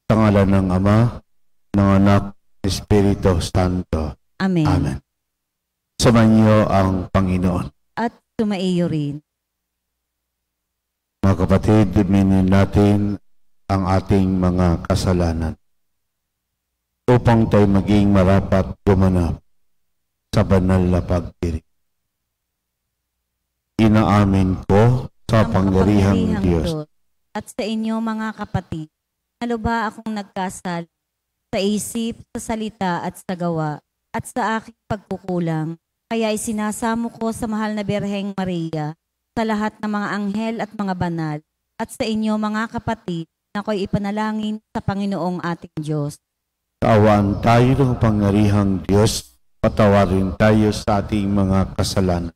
Sa ngalan ng Ama, ng Anak, ng Espiritu Santo. Amen. Amen. Sumainyo ang Panginoon. At sumaiyo rin. Mga kapatid, diminin natin ang ating mga kasalanan upang tayo maging marapat gumanap sa banal na pagdirig. Inaamin ko sa pangyarihang Diyos at sa inyo mga kapatid, haluba akong nagkasala sa isip, sa salita at sa gawa at sa aking pagkukulang. Kaya isinasamo ko sa mahal na Birheng Maria, sa lahat ng mga anghel at mga banal, at sa inyo mga kapatid, na ako'y ipanalangin sa Panginoong ating Diyos. Kaawaan tayo ng pangyarihang Diyos, patawarin tayo sa ating mga kasalanan,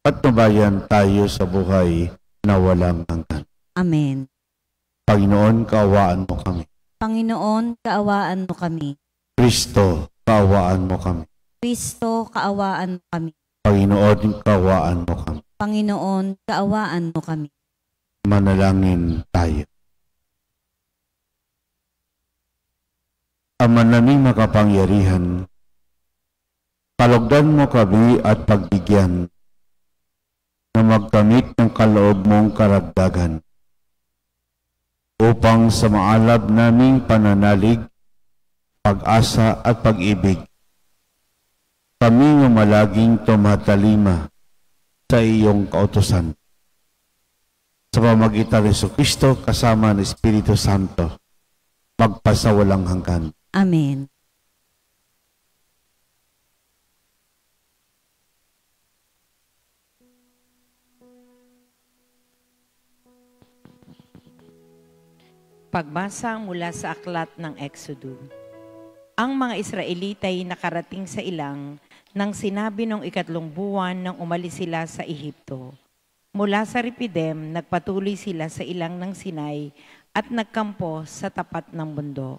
at nubayan tayo sa buhay na walang hanggan. Amen. Panginoon, kaawaan mo kami. Panginoon, kaawaan mo kami. Kristo, kaawaan mo kami. Kristo, kaawaan mo kami. Panginoon, kaawaan mo kami. Panginoon, kaawaan mo kami. Manalangin tayo. Ama naming makapangyarihan, kalugdan mo kami at pagbigyan na magkamit ng kaloob mong karagdagan upang sa maalab naming pananalig, pag-asa at pag-ibig, kami malaging tumatalima sa iyong kautusan. Sa pamamagitan ni Jesucristo kasama ng Espiritu Santo, magpasawalang hanggan. Amen. Pagbasa mula sa aklat ng Exodo. Ang mga Israelita ay nakarating sa ilang nang sinabi nung 3 buwan nang umalis sila sa Ehipto. Mula sa Rephidim, nagpatuloy sila sa ilang ng Sinai at nagkampo sa tapat ng bundok.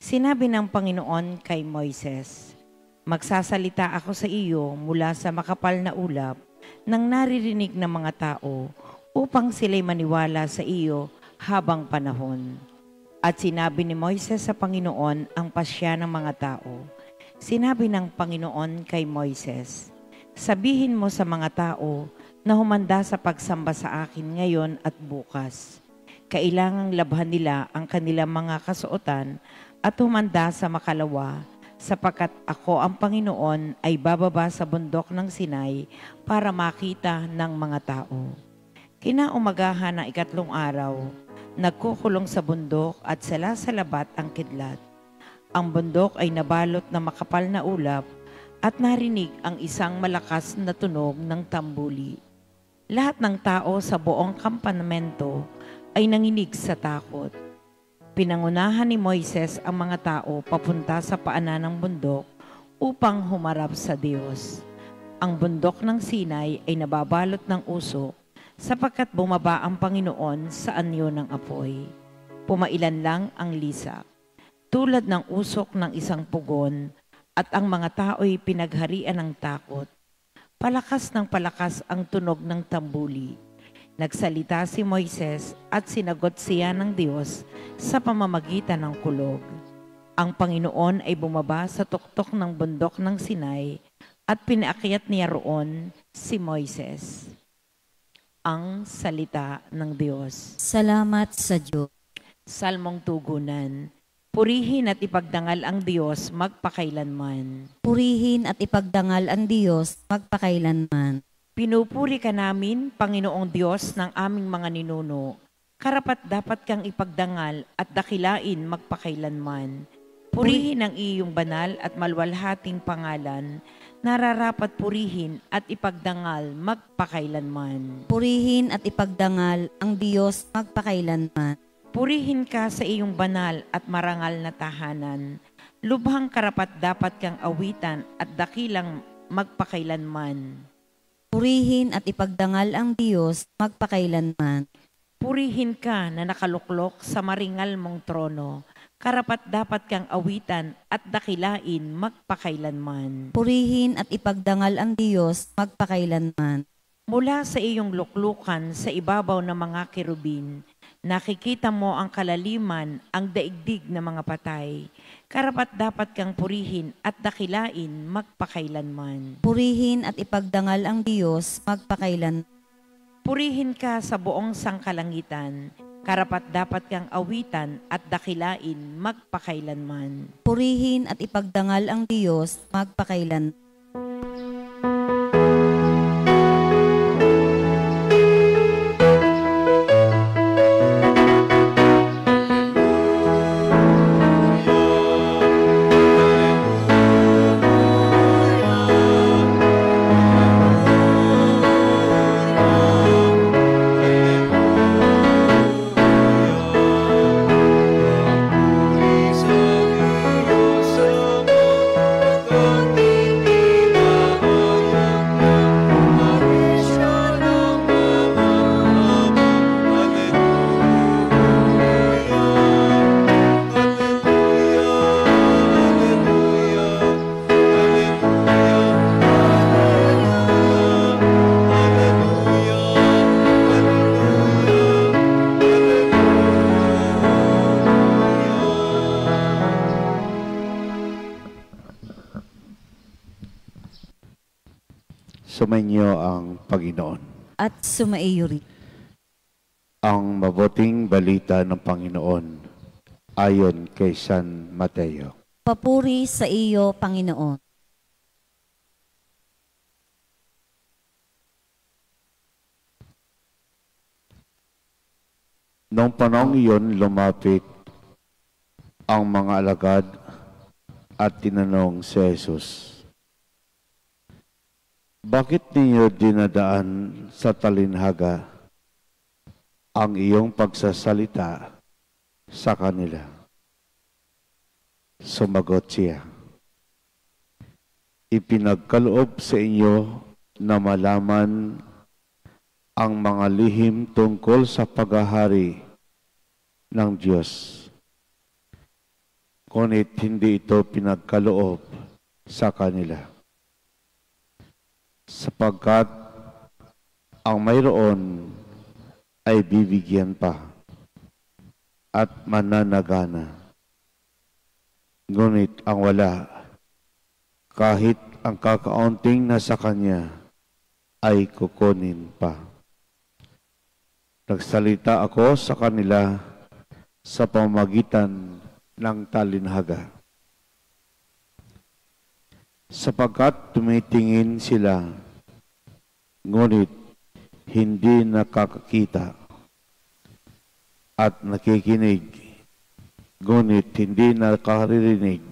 Sinabi ng Panginoon kay Moises, "Magsasalita ako sa iyo mula sa makapal na ulap nang naririnig ng mga tao upang sila'y maniwala sa iyo habang panahon." At sinabi ni Moises sa Panginoon ang pasya ng mga tao. Sinabi ng Panginoon kay Moises, "Sabihin mo sa mga tao na humanda sa pagsamba sa akin ngayon at bukas. Kailangang labhan nila ang kanilang mga kasuotan at humanda sa makalawa, sapagkat ako ang Panginoon ay bababa sa bundok ng Sinai para makita ng mga tao." Kinaumagahan ng 3 araw, nagkukulong sa bundok at salasalabat ang kidlat. Ang bundok ay nabalot na makapal na ulap at narinig ang isang malakas na tunog ng tambuli. Lahat ng tao sa buong kampamento ay nanginig sa takot. Pinangunahan ni Moises ang mga tao papunta sa paanan ng bundok upang humarap sa Diyos. Ang bundok ng Sinai ay nababalot ng usok sapagkat bumaba ang Panginoon sa anyo ng apoy. Pumailan lang ang lisak, tulad ng usok ng isang pugon, at ang mga tao'y pinagharian ng takot. Palakas ng palakas ang tunog ng tambuli. Nagsalita si Moises at sinagot siya ng Diyos sa pamamagitan ng kulog. Ang Panginoon ay bumaba sa tuktok ng bundok ng Sinai at pinaakyat niya roon si Moises. Ang salita ng Diyos. Salamat sa Diyos. Salmong tugunan. Purihin at ipagdangal ang Diyos magpakailanman. Purihin at ipagdangal ang Diyos magpakailanman. Pinupuri ka namin, Panginoong Diyos ng aming mga ninuno. Karapat-dapat kang ipagdangal at dakilain magpakailanman. Purihin ang iyong banal at maluwalhating pangalan. Nararapat purihin at ipagdangal magpakailanman. Purihin at ipagdangal ang Diyos magpakailanman. Purihin ka sa iyong banal at marangal na tahanan. Lubhang karapat-dapat kang awitan at dakilang magpakailanman. Purihin at ipagdangal ang Diyos magpakailanman. Purihin ka na nakaluklok sa maringal mong trono. Karapat-dapat kang awitan at dakilain magpakailanman. Purihin at ipagdangal ang Diyos magpakailanman. Mula sa iyong luklukan sa ibabaw ng mga kerubin, Nakikita mo ang kalaliman, ang daigdig ng mga patay. Karapat-dapat kang purihin at dakilain magpakailanman. Purihin at ipagdangal ang Diyos magpakailan. Purihin ka sa buong sangkalangitan. Karapat-dapat kang awitan at dakilain magpakailanman. Purihin at ipagdangal ang Diyos magpakailan. Sumainyo ang Panginoon. At sumaiyo rin. Ang mabuting balita ng Panginoon ayon kay San Mateo. Papuri sa iyo, Panginoon. Noong panahong iyon, lumapit ang mga alagad at tinanong si Jesus, "Bakit ninyo dinadaan sa talinhaga ang iyong pagsasalita sa kanila?" Sumagot siya, "Ipinagkaloob sa inyo na malaman ang mga lihim tungkol sa paghahari ng Diyos. Ngunit hindi ito pinagkaloob sa kanila. Sapagkat ang mayroon ay bibigyan pa at mananagana. Ngunit ang wala, kahit ang kakaunting nasa kanya, ay kukunin pa. Nagsalita ako sa kanila sa pamamagitan ng talinhaga, sapagkat tumitingin sila, ngunit hindi nakakakita, at nakikinig, ngunit hindi nakaririnig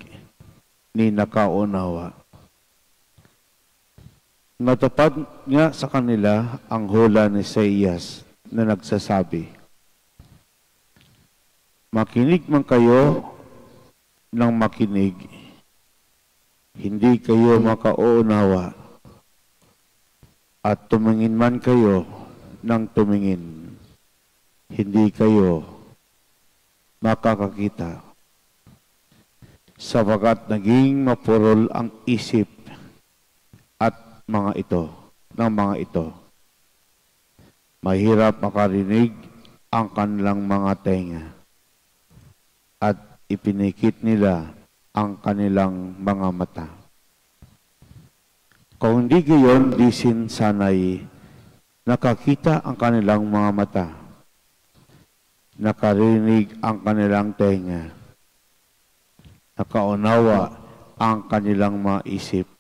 ni nakaunawa. Natupad nga sa kanila ang hula ni Isaías na nagsasabi, "Makinig man kayo ng makinig, hindi kayo makauunawa, at tumingin man kayo ng tumingin, hindi kayo makakakita, sapagkat naging mapurol ang isip at mga ito, ng mga ito. Mahirap makarinig ang kanilang mga tenga, at ipinikit nila ang kanilang mga mata. Kung hindi gayon, di sanay nakakita ang kanilang mga mata, nakarinig ang kanilang tenga, nakaunawa ang kanilang mga isip,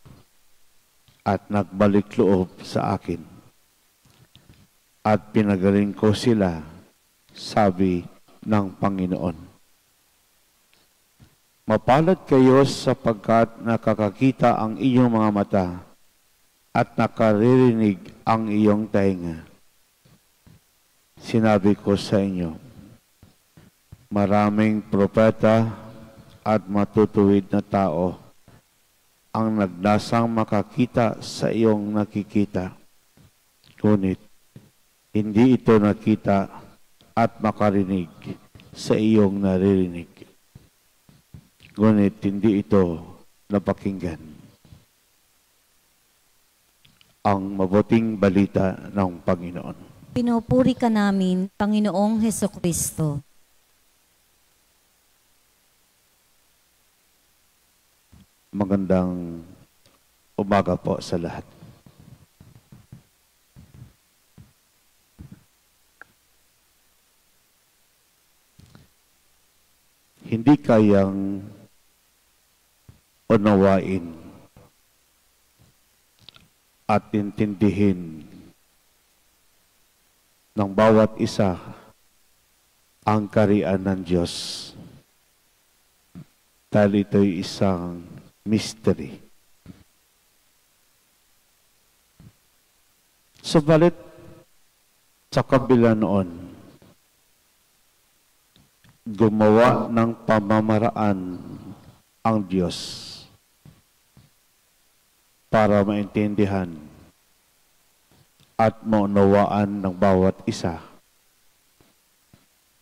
at nagbalik loob sa akin. At pinagaling ko sila, sabi ng Panginoon." Mapalad kayo sapagkat nakakakita ang iyong mga mata at nakaririnig ang iyong tainga. Sinabi ko sa inyo, maraming propeta at matutuwid na tao ang nagdasang makakita sa iyong nakikita, ngunit hindi ito nakita at makarinig sa iyong naririnig, ngunit hindi ito napakinggan. Ang mabuting balita ng Panginoon. Pinupuri ka namin, Panginoong Hesukristo. Magandang umaga po sa lahat. Hindi kayang unawain at intindihin ng bawat isa ang kaharian ng Diyos dahil ito'y isang mystery. Subalit, sa kabila noon, gumawa ng pamamaraan ang Diyos para maintindihan at maunawaan ng bawat isa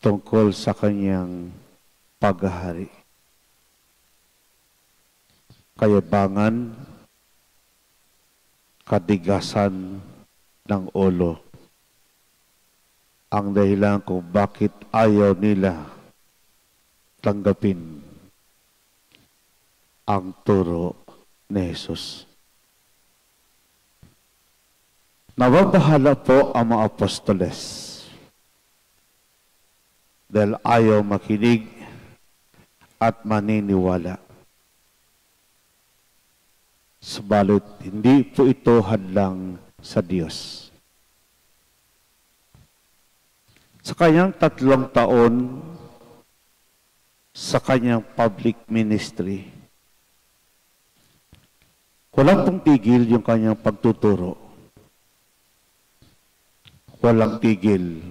tungkol sa kanyang paghahari. Kayabangan, katigasan ng ulo ang dahilan kung bakit ayaw nila tanggapin ang turo ni Jesus. Nababahala po ang mga apostoles dahil ayaw makinig at maniniwala. Subalit, hindi po ito hadlang sa Diyos. Sa kanyang 3 taon sa kanyang public ministry, walang pong tigil yung kanyang pagtuturo. Walang tigil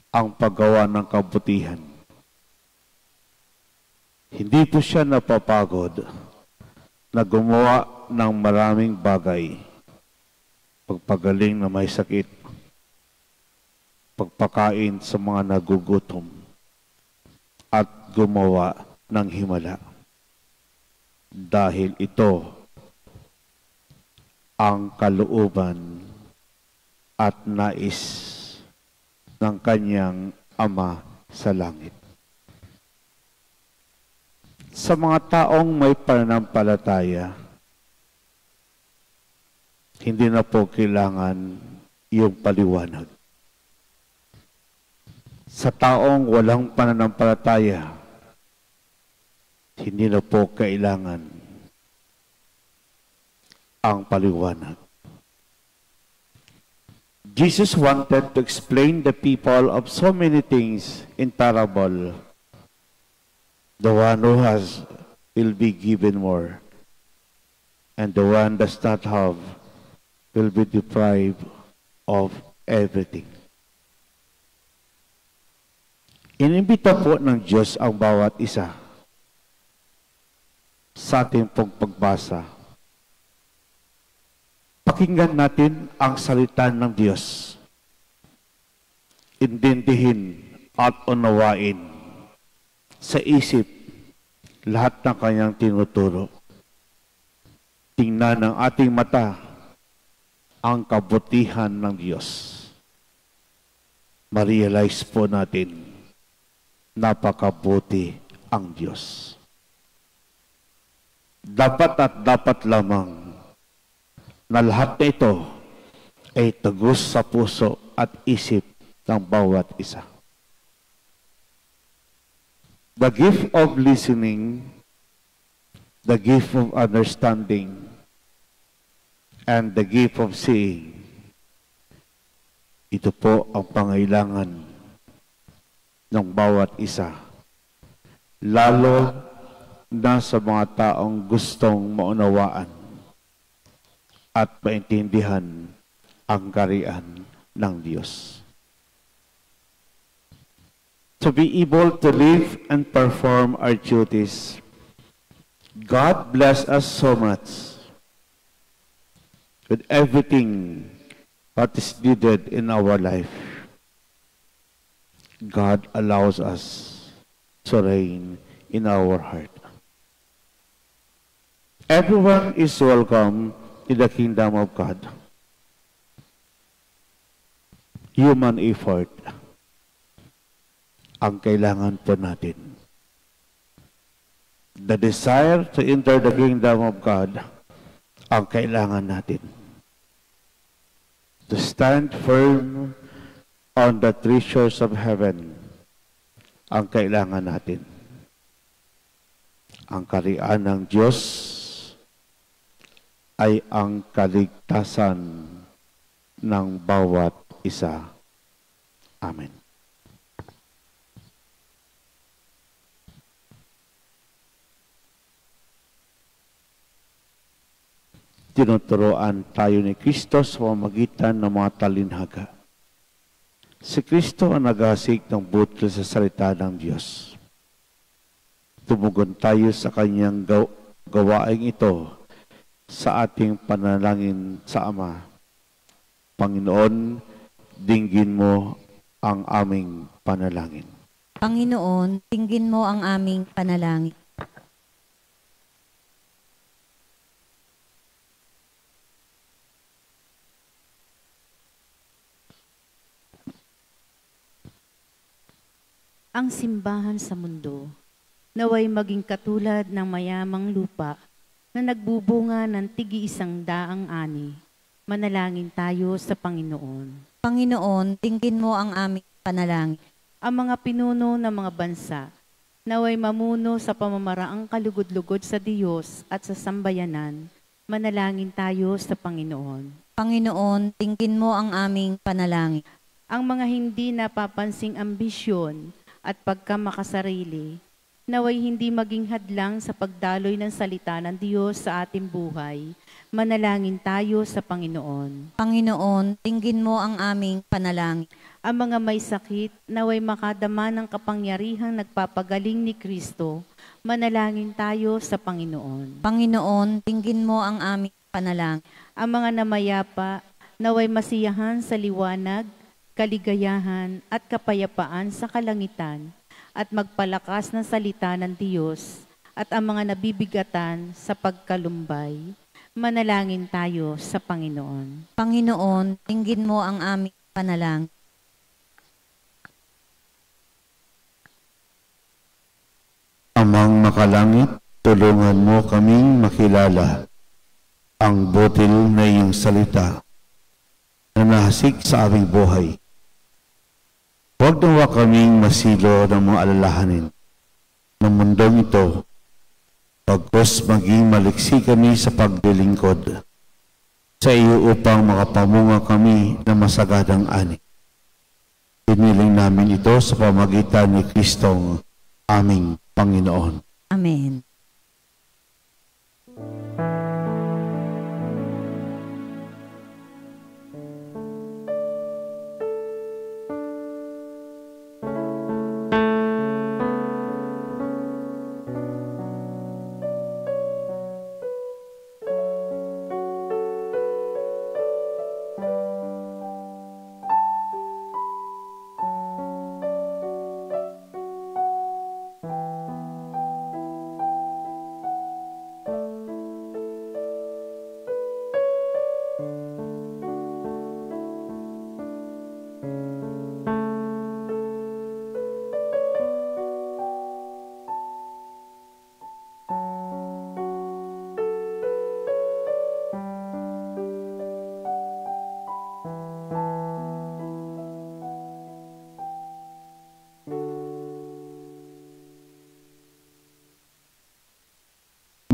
ang paggawa ng kabutihan. Hindi po siya napapagod na gumawa ng maraming bagay. Pagpagaling na may sakit, pagpakain sa mga nagugutom, at gumawa ng himala. Dahil ito ang kalooban at nais ng kanyang Ama sa langit. Sa mga taong may pananampalataya, hindi na po kailangan yung paliwanag. Sa taong walang pananampalataya, hindi na po kailangan ang paliwanag. Jesus wanted to explain the people of so many things in parable. The one who has will be given more, and the one does not have will be deprived of everything. Inimbita po ng Diyos ang bawat isa sa ating pong pagbasa. Pakinggan natin ang salita ng Diyos. Intindihin at unawain sa isip lahat ng kanyang tinuturo. Tingnan ng ating mata ang kabutihan ng Diyos. Ma-realize po natin, napakabuti ang Diyos. Dapat at dapat lamang na lahat na ito ay tagos sa puso at isip ng bawat isa. The gift of listening, the gift of understanding, and the gift of seeing, ito po ang pangailangan ng bawat isa. Lalo na sa mga taong gustong maunawaan at maintindihan ang kaharian ng Diyos. To be able to live and perform our duties, God bless us so much with everything that is needed in our life. God allows us to reign in our heart. Everyone is welcome in the kingdom of God. human effort ang kailangan po natin. The desire to enter the kingdom of God ang kailangan natin. To stand firm on the treasures of heaven ang kailangan natin. Ang kaharian ng Diyos ay ang kaligtasan ng bawat isa. Amen. Tinuturoan tayo ni Kristo sa pamamagitan ng mga talinhaga. Si Kristo ang naghasik ng butil sa salita ng Diyos. Tumugon tayo sa kanyang gawaing ito sa ating panalangin sa Ama. Panginoon, dinggin mo ang aming panalangin. Panginoon, dinggin mo ang aming panalangin. Ang simbahan sa mundo, naway maging katulad ng mayamang lupa na nagbubunga ng tig-100 ani. Manalangin tayo sa Panginoon. Panginoon, dinggin mo ang aming panalangin. Ang mga pinuno ng mga bansa, naway mamuno sa pamamaraang kalugod-lugod sa Diyos at sa sambayanan. Manalangin tayo sa Panginoon. Panginoon, dinggin mo ang aming panalangin. Ang mga hindi napapansing ambisyon at pagkamakasarili, naway hindi maging hadlang sa pagdaloy ng salita ng Diyos sa ating buhay. Manalangin tayo sa Panginoon. Panginoon, dinggin mo ang aming panalangin. Ang mga may sakit, naway makadama ng kapangyarihang nagpapagaling ni Kristo. Manalangin tayo sa Panginoon. Panginoon, dinggin mo ang aming panalangin. Ang mga namayapa, naway masiyahan sa liwanag, kaligayahan at kapayapaan sa kalangitan at magpalakas ng salita ng Diyos at ang mga nabibigatan sa pagkalumbay. Manalangin tayo sa Panginoon. Panginoon, dinggin mo ang aming panalangin. Amang makalangit, tulungan mo kaming makilala ang butil na iyong salita na nahasik sa aming buhay. Huwag nawa kaming masilo ng mga alalahanin ng mundong ito, pagkos maging maliksi kami sa paglilingkod sa iyo upang makapamunga kami ng masagadang ani. Piniling namin ito sa pamagitan ni Kristong aming Panginoon. Amen.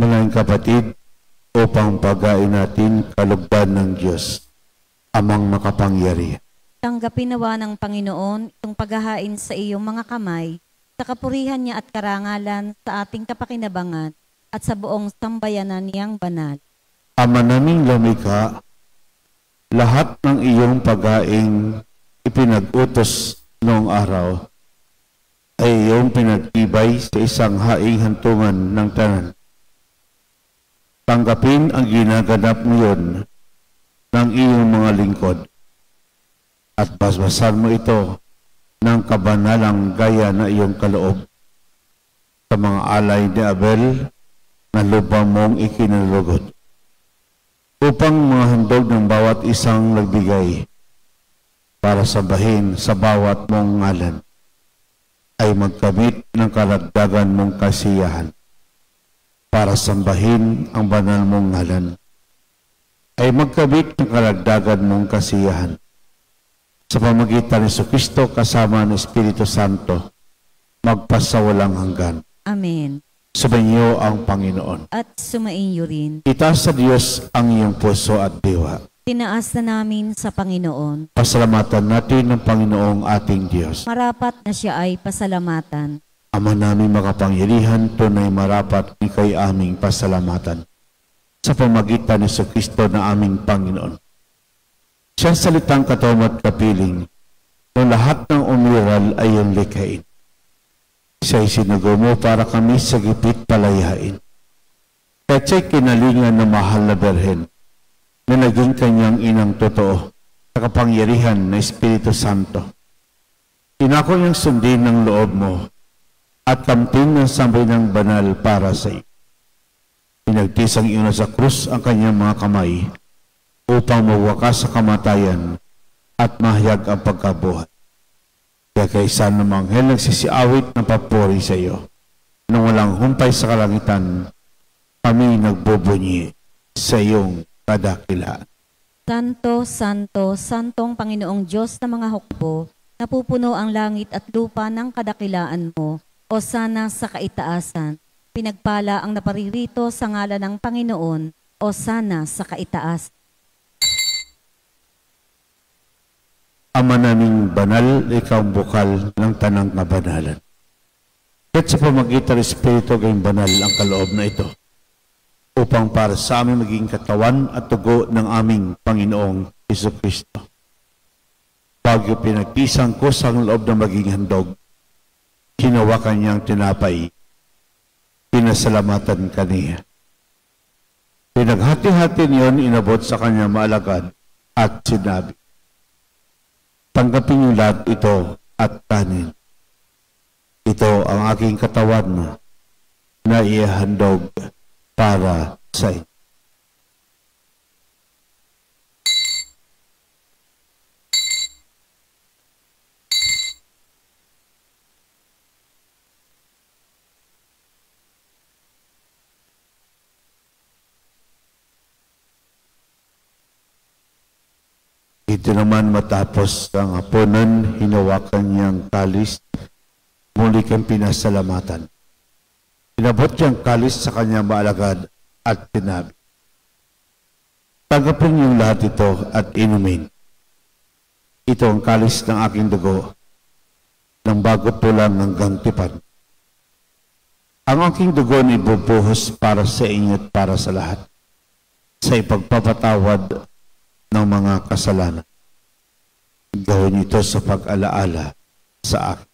Mga kapatid, upang pagain natin kalugdan ng Diyos, amang makapangyarihan. Tanggapin nawa ng Panginoon itong paghahain sa iyong mga kamay, sa kapurihan niya at karangalan sa ating kapakinabangan at sa buong sambayanan niyang banal. Ama naming lumikha, lahat ng iyong paghaing ipinag-utos noong araw ay iyong pinag-ibay sa isang haing hantungan ng tanan. Tanggapin ang ginaganap ngayon ng iyong mga lingkod at basbasan mo ito ng kabanalang gaya na iyong kaloob sa mga alay ni Abel na lupa mong ikinalugod upang mga handog ng bawat isang nagbigay para sambahin sa bawat mong ngalan ay magkamit ng karagdagan mong kasiyahan. Para sambahin ang banal mong ngalan ay magkamit ng karagdagan mong kasiyahan. Sa pamagitan ni Jesucristo kasama ng Espiritu Santo, magpasawalang hanggan. Amen. Sumainyo ang Panginoon. At sumainyo rin. Itaas sa Diyos ang iyong puso at diwa. Tinaas na namin sa Panginoon. Pasalamatan natin ng Panginoong ating Diyos. Marapat na siya ay pasalamatan. Ama namin makapangyarihan, tunay marapat ikay aming pasalamatan. Sa pamagitan ni Jesucristo na aming Panginoon. Siya salitang katawan at kapiling, na lahat ng umiral ay iyong likhain. Siya'y sinugo mo para kami sa gipit palayain. Kahit siya'y kinalingan ng mahal na Berhen, na naging kanyang inang totoo, sa kapangyarihan na Espiritu Santo. Inako niyang sundin ng loob mo, at kamting ng sambay ng banal para sa iyo. Pinagtisang iyon sa krus ang kanyang mga kamay, upang mawakas sa kamatayan at mahayag ang pagkabuhay. Kaya kaysa ng mga anghel nagsisiawit ng papuri sa iyo. Nang walang humpay sa kalangitan, kami nagbubunyi sa iyong kadakilaan. Santo, Santo, Santong Panginoong Diyos ng mga hukbo, napupuno ang langit at lupa ng kadakilaan mo, o sana sa kaitaasan. Pinagpala ang naparirito sa ngalan ng Panginoon, o sana sa kaitaasan. Ama naming banal, ikaw ang bukal ng tanang kabanalan. At sa pamagitan ng Espiritu gayong banal ang kaloob na ito, upang para sa amin maging katawan at tugo ng aming Panginoong Jesucristo. Bago pinagpisang ko sa loob na maging handog, hinawakan niyang tinapay, pinasalamatan kaniya. Pinaghati-hati niyon inabot sa kanyang maalagad at sinabi, tanggapin niyo lahat ito at kanin. Ito ang aking katawan na ihahandog para sa inyo. Ito naman matapos ang hapunan, hinawakan niyang kalis, muli kang pinasalamatan. Inabot niyang kalis sa kanyang maalagad at sinabi, tanggapin niyong lahat ito at inumin. Ito ang kalis ng aking dugo, ng bago tulang hanggang tipan. Ang aking dugo ay ibubuhos para sa inyo at para sa lahat, sa ipagpapatawad ng mga kasalanan. Gawin ito sa pag-alaala sa akin.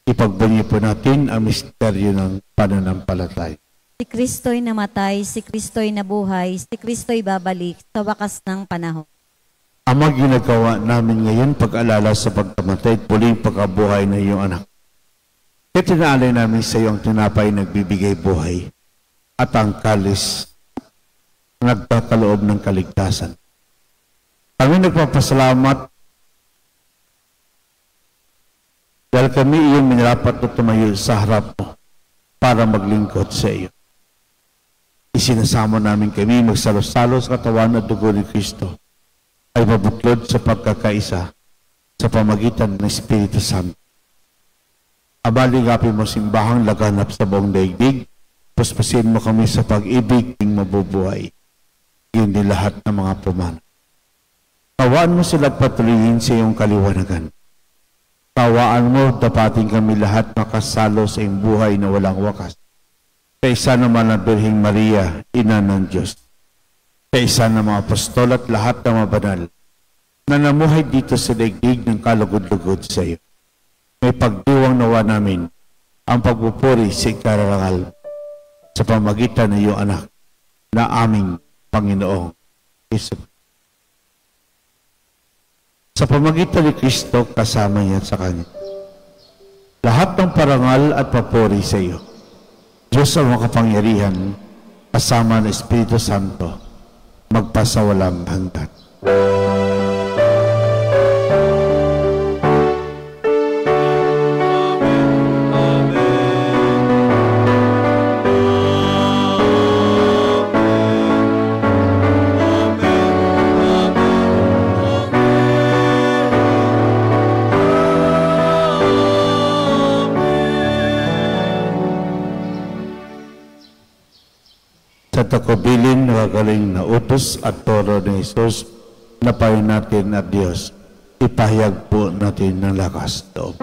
Ipagbunyi po natin ang misteryo ng pananampalataya. Si Kristo'y namatay, si Kristo'y nabuhay, si Kristo'y babalik sa wakas ng panahon. Ama, ginagawa namin ngayon pag-alala sa pagkamatay at muling pagkabuhay ng iyong anak. At tinaalay namin sa iyo ang tinapay nagbibigay buhay at ang kalis nagkakaloob ng kaligtasan. Kami nagpapasalamat dahil kami iyong minarapat na tumayo sa harap mo para maglingkod sa iyo. Isinasama namin kami magsalo-salo sa katawan at dugo ni Kristo ay mabuklod sa pagkakaisa sa pamagitan ng Espiritu Santo. Abaligapin mo simbahang laganap sa buong daigdig, puspusin mo kami sa pag-ibig ng mabubuhay, yun din lahat ng mga pumana. Kawaan mo sila patuloyin sa iyong kaliwanagan. Kawaan mo, dapatin kami lahat makasalo sa iyong buhay na walang wakas. Kaisa naman ang Birheng Maria, Ina ng Diyos. Kaisa ng mga apostol at lahat ng mga banal na namuhay dito sa daigdig ng kalugod-lugod sa iyo. May pagdiwang nawa namin ang pagpupuri sa ikararangal sa pamagitan ng iyong anak na aming Panginoong Hesus. sa pamagitan ni Kristo kasama niya at sa Kanya. Lahat ng parangal at papuri sa iyo, Diyos ang makapangyarihan, kasama ng Espiritu Santo, magpasawalang hanggan. Sa takubilin nakagaling na utos at toro ni Jesus, napayin natin at Diyos, ipahayag po natin ng lakas loob.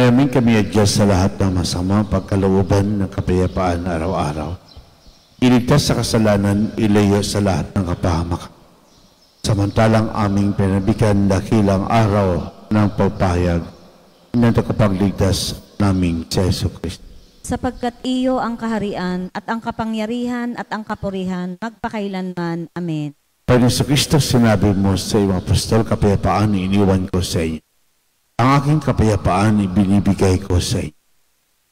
Namin kami adjust sa lahat ng masama pagkalooban ng kapayapaan araw-araw. Iligtas sa kasalanan, ilayo sa lahat ng kapahamakan. Samantalang aming pinabikan dakilang araw ng pagpahayag ng tagapagligtas naming si Yesu Kristo. Sapagkat iyo ang kaharian at ang kapangyarihan at ang kapurihan magpakailanman. Amen. Panginoon sa Kristo, sinabi mo sa iyong apostol, kapayapaan iniwan ko sa inyo. Ang aking kapayapaan ibinibigay ko sa inyo.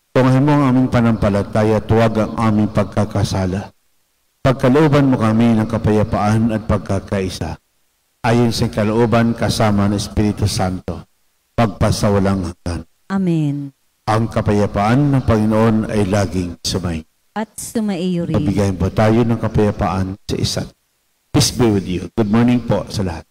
Tungahin mo ang aming panampalataya, tuwag ang aming pagkakasala. Pagkalooban mo kami ng kapayapaan at pagkakaisa, ayon sa kalooban kasama ng Espiritu Santo, pagpasawalang hanggan. Amen. Ang kapayapaan ng Panginoon ay laging sumayin. At sumaiyo rin. Pabigayin po tayo ng kapayapaan sa isa't. Peace be with you. Good morning po sa lahat.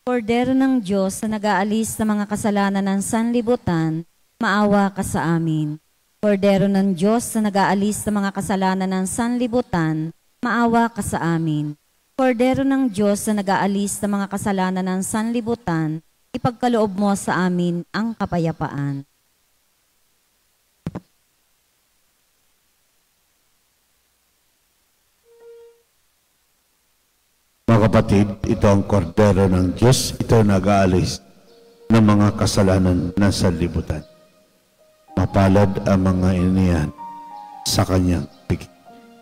Kordero ng Diyos na nag-aalis sa mga kasalanan ng sanlibutan, maawa ka sa amin. Kordero ng Diyos na nag-aalis sa mga kasalanan ng sanlibutan, maawa ka sa amin. Kordero ng Diyos na nag-aalis sa mga kasalanan ng sanlibutan, ipagkaloob mo sa amin ang kapayapaan. Mga kapatid, ito ang kordero ng Diyos, ito nag-aalis ng mga kasalanan ng sanlibutan. Mapalad ang mga iniyan sa kanyang piging.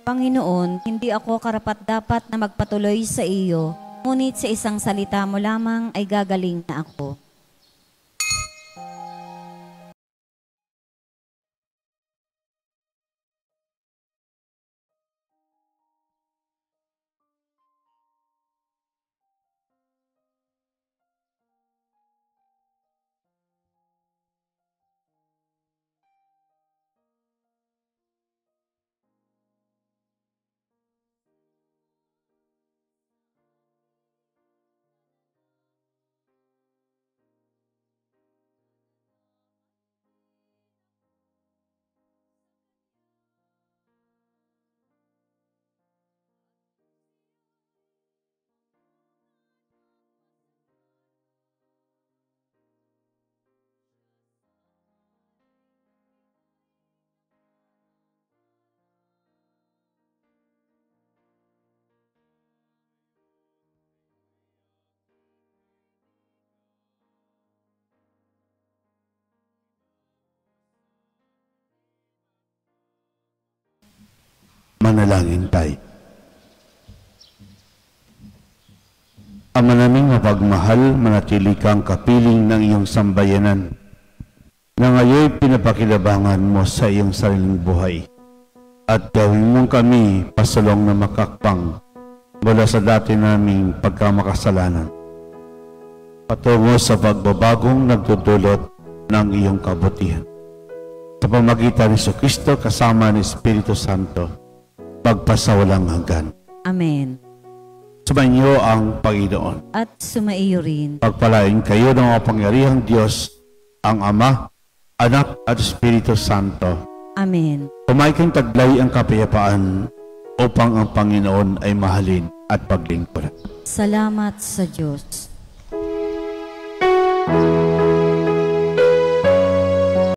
Panginoon, hindi ako karapat-dapat na magpatuloy sa iyo, ngunit sa isang salita mo lamang ay gagaling na ako. Manalangin tayo. Ama naming mapagmahal, manatili kang kapiling ng iyong sambayanan na ngayon pinapakilabangan mo sa iyong sariling buhay at gawin mong kami pasulong na makakpang mula sa dati naming pagkamakasalanan patungo sa pagbabagong nagdudulot ng iyong kabutihan. Sa pamagitan ni Jesucristo kasama ni Espiritu Santo, pagpasawalang hanggan. Amen. Sumainyo ang Panginoon. At sumaiyo rin. Pagpalain kayo ng makapangyarihang Diyos, ang Ama, Anak at Espiritu Santo. Amen. Kumain taglay ang kapayapaan upang ang Panginoon ay mahalin at paglingkuran. Salamat sa Diyos.